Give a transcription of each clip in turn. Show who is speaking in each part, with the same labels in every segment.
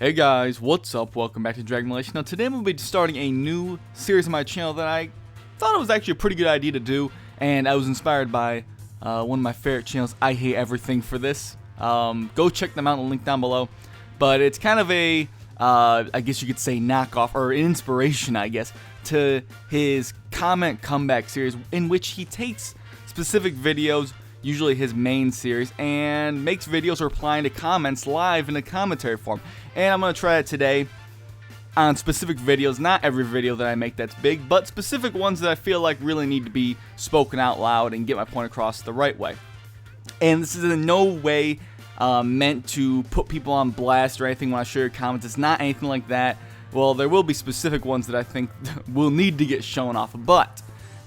Speaker 1: Hey guys, what's up? Welcome back to Dragon Relation. Now today I'm going to be starting a new series on my channel that I thought it was actually a pretty good idea to do, and I was inspired by one of my favorite channels, I Hate Everything, for this. Go check them out in the link down below. But it's kind of a, I guess you could say knockoff, or an inspiration I guess, to his comment comeback series, in which he takes specific videos, usually his main series, and makes videos replying to comments live in a commentary form. And I'm going to try it today on specific videos, not every video that I make that's big, but specific ones that I feel like really need to be spoken out loud and get my point across the right way. And this is in no way meant to put people on blast or anything when I share your comments. It's not anything like that. Well, there will be specific ones that I think will need to get shown off, but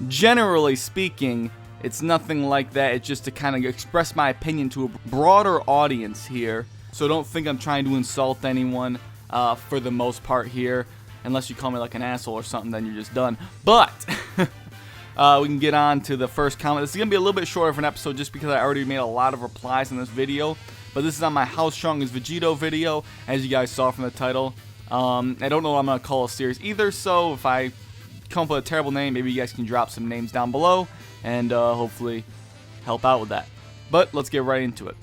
Speaker 1: generally speaking, it's nothing like that. It's just to kind of express my opinion to a broader audience here. So don't think I'm trying to insult anyone for the most part here. Unless you call me like an asshole or something, then you're just done. But we can get on to the first comment. This is going to be a little bit shorter of an episode just because I already made a lot of replies in this video. But this is on my How Strong is Vegito video, as you guys saw from the title. I don't know what I'm going to call a series either, so if I come up with a terrible name, maybe you guys can drop some names down below and hopefully help out with that. But let's get right into it.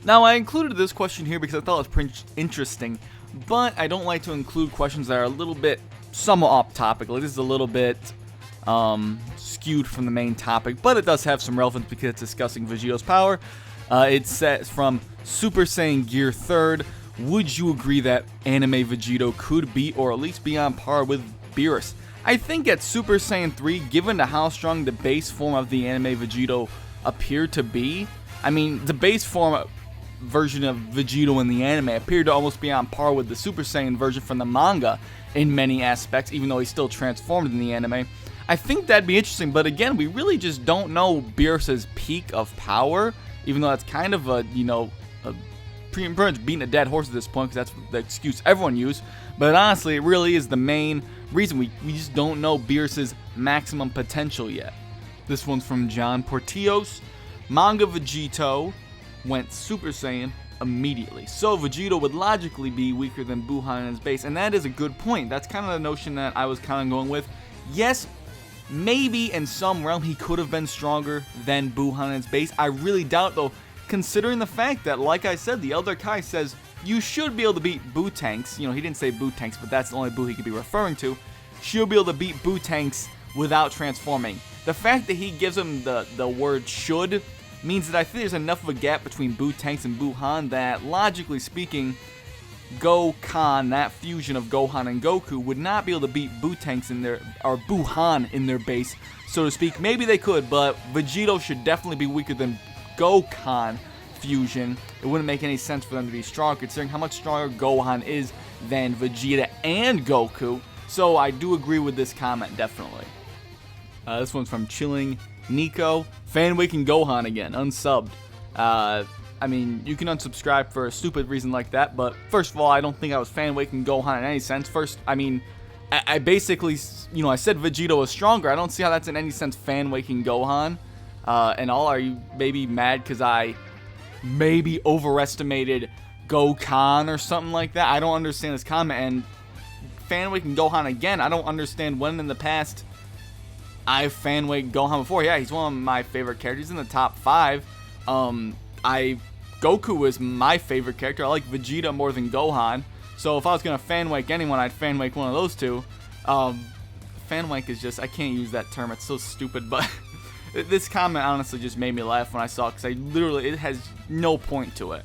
Speaker 1: Now, I included this question here because I thought it was pretty interesting, but I don't like to include questions that are a little bit somewhat off topic. Like, this is a little bit skewed from the main topic, but it does have some relevance because it's discussing Vegito's power. It says from Super Saiyan Gear 3rd, would you agree that anime Vegito could be, or at least be on par with Beerus? I think at Super Saiyan 3, given to how strong the base form of the anime Vegito appeared to be, I mean, the base form version of Vegito in the anime appeared to almost be on par with the Super Saiyan version from the manga in many aspects, even though he's still transformed in the anime. I think that'd be interesting, but again, we really just don't know Beerus's peak of power, even though that's kind of a, you know, pretty much beating a dead horse at this point, because that's the excuse everyone used. But honestly, it really is the main reason. We just don't know Beerus's maximum potential yet. This one's from John Portillos. Manga Vegito went Super Saiyan immediately, so Vegito would logically be weaker than Buhan in his base, and that is a good point. That's kind of the notion that I was kind of going with. Yes, maybe in some realm he could have been stronger than Buhan in his base. I really doubt, though, considering the fact that, like I said, the Elder Kai says you should be able to beat Boo-Tanks. You know, he didn't say Boo-Tanks, but that's the only Boo he could be referring to. Should be able to beat Boo-Tanks without transforming. The fact that he gives him the word should means that I think there's enough of a gap between Boo-Tanks and Buhan that, logically speaking, Gohan, that fusion of Gohan and Goku, would not be able to beat Boo-Tanks in their, or Buhan in their base, so to speak. Maybe they could, but Vegito should definitely be weaker than Gohan fusion. It wouldn't make any sense for them to be strong, considering how much stronger Gohan is than Vegeta and Goku. So I do agree with this comment, definitely. This one's from Chilling Nico. Fan waking Gohan again, unsubbed. I mean, you can unsubscribe for a stupid reason like that, but first of all, I don't think I was fan waking Gohan in any sense. First, I mean, I basically, you know, I said Vegito was stronger. I don't see how that's in any sense fan waking Gohan. And all, are you maybe mad because I maybe overestimated Gohan or something like that? I don't understand this comment. And fan-waking Gohan again, I don't understand when in the past I've fan-waked Gohan before. Yeah, he's one of my favorite characters. He's in the top 5. Goku is my favorite character. I like Vegeta more than Gohan. So if I was going to fan-wake anyone, I'd fan-wake one of those two. Fan-wake is just, I can't use that term. It's so stupid, but this comment honestly just made me laugh when I saw it, because it has no point to it.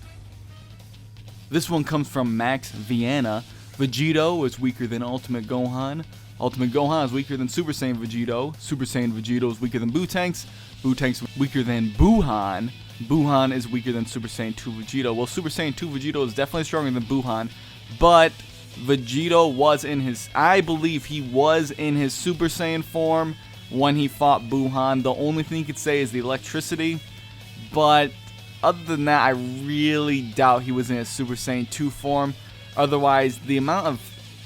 Speaker 1: This one comes from Max Vienna. Vegito is weaker than Ultimate Gohan. Ultimate Gohan is weaker than Super Saiyan Vegito. Super Saiyan Vegito is weaker than Boo-Tanks. Boo-Tanks is weaker than Buhan. Buhan is weaker than Super Saiyan 2 Vegito. Well, Super Saiyan 2 Vegito is definitely stronger than Buhan, but Vegito was in his, I believe he was in his Super Saiyan form when he fought Buhan. The only thing you could say is the electricity, but other than that, I really doubt he was in his Super Saiyan 2 form. Otherwise, the amount of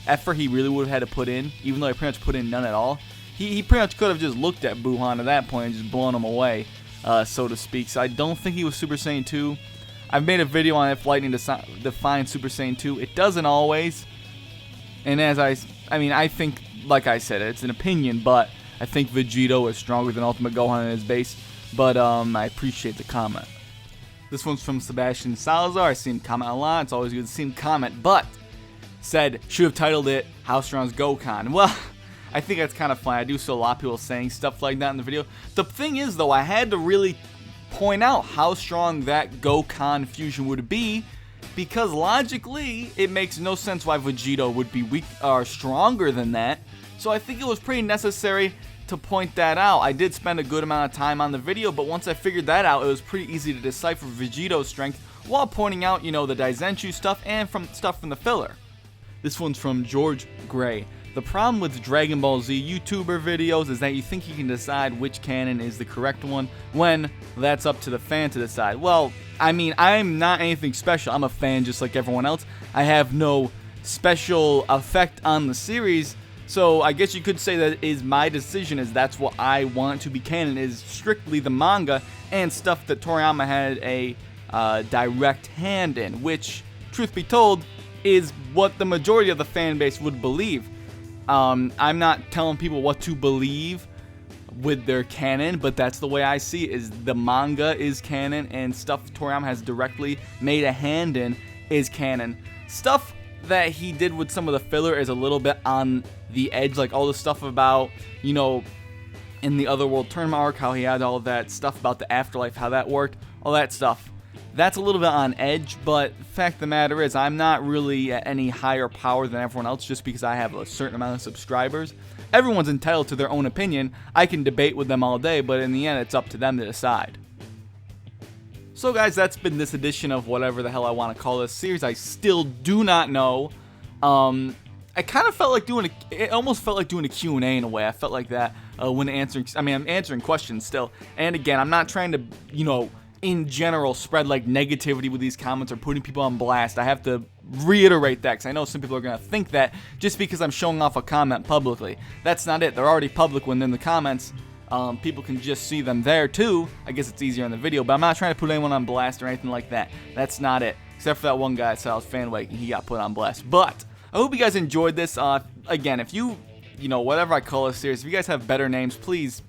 Speaker 1: effort he really would have had to put in, even though he pretty much put in none at all, he pretty much could have just looked at Buhan at that point and just blown him away, so to speak. So I don't think he was Super Saiyan 2. I've made a video on if lightning defines Super Saiyan 2. It doesn't always. And as I think, like I said, it's an opinion, but I think Vegito is stronger than Ultimate Gohan in his base. But I appreciate the comment. This one's from Sebastian Salazar. I see him comment a lot. It's always good to see him comment. But said, should have titled it How Strong's Gohan. Well, I think that's kind of funny. I do see a lot of people saying stuff like that in the video. The thing is, though, I had to really point out how strong that Gohan fusion would be, because logically it makes no sense why Vegito would be weak or stronger than that. So I think it was pretty necessary to point that out. I did spend a good amount of time on the video, but once I figured that out, it was pretty easy to decipher Vegito's strength while pointing out, you know, the Daizenshuu stuff and stuff from the filler. This one's from George Gray. The problem with Dragon Ball Z YouTuber videos is that you think you can decide which canon is the correct one, when that's up to the fan to decide. Well, I mean, I'm not anything special. I'm a fan just like everyone else. I have no special effect on the series, so I guess you could say that is my decision, is that's what I want to be canon, is strictly the manga and stuff that Toriyama had a direct hand in, which, truth be told, is what the majority of the fan base would believe. I'm not telling people what to believe with their canon, but that's the way I see it, is the manga is canon, and stuff Toriyama has directly made a hand in is canon. Stuff that he did with some of the filler is a little bit on the edge, like all the stuff about, you know, in the Otherworld Tournament arc, how he had all of that stuff about the afterlife, how that worked, all that stuff. That's a little bit on edge, but the fact of the matter is I'm not really at any higher power than everyone else just because I have a certain amount of subscribers. Everyone's entitled to their own opinion. I can debate with them all day, but in the end, it's up to them to decide. So guys, that's been this edition of whatever the hell I want to call this series. I still do not know. I kind of felt like it almost felt like doing a Q&A in a way. I felt like that when answering, I'm answering questions still. And again, I'm not trying to, you know, in general spread like negativity with these comments or putting people on blast. I have to reiterate that because I know some people are going to think that just because I'm showing off a comment publicly. That's not it. They're already public when they're in the comments. People can just see them there too. I guess it's easier in the video, but I'm not trying to put anyone on blast or anything like that. That's not it. Except for that one guy that said I was fan waking, he got put on blast. But I hope you guys enjoyed this. Again, if you know, whatever I call this series, if you guys have better names, please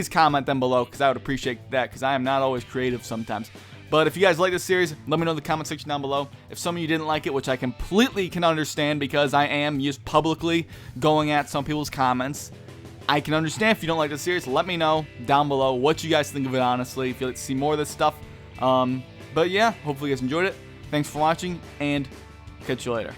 Speaker 1: comment them below, because I would appreciate that, because I am not always creative sometimes. But if you guys like this series, let me know in the comment section down below. If some of you didn't like it, which I completely can understand because I am just publicly going at some people's comments, I can understand if you don't like the series. Let me know down below what you guys think of it, honestly, if you'd like to see more of this stuff. But yeah, hopefully you guys enjoyed it. Thanks for watching, and catch you later.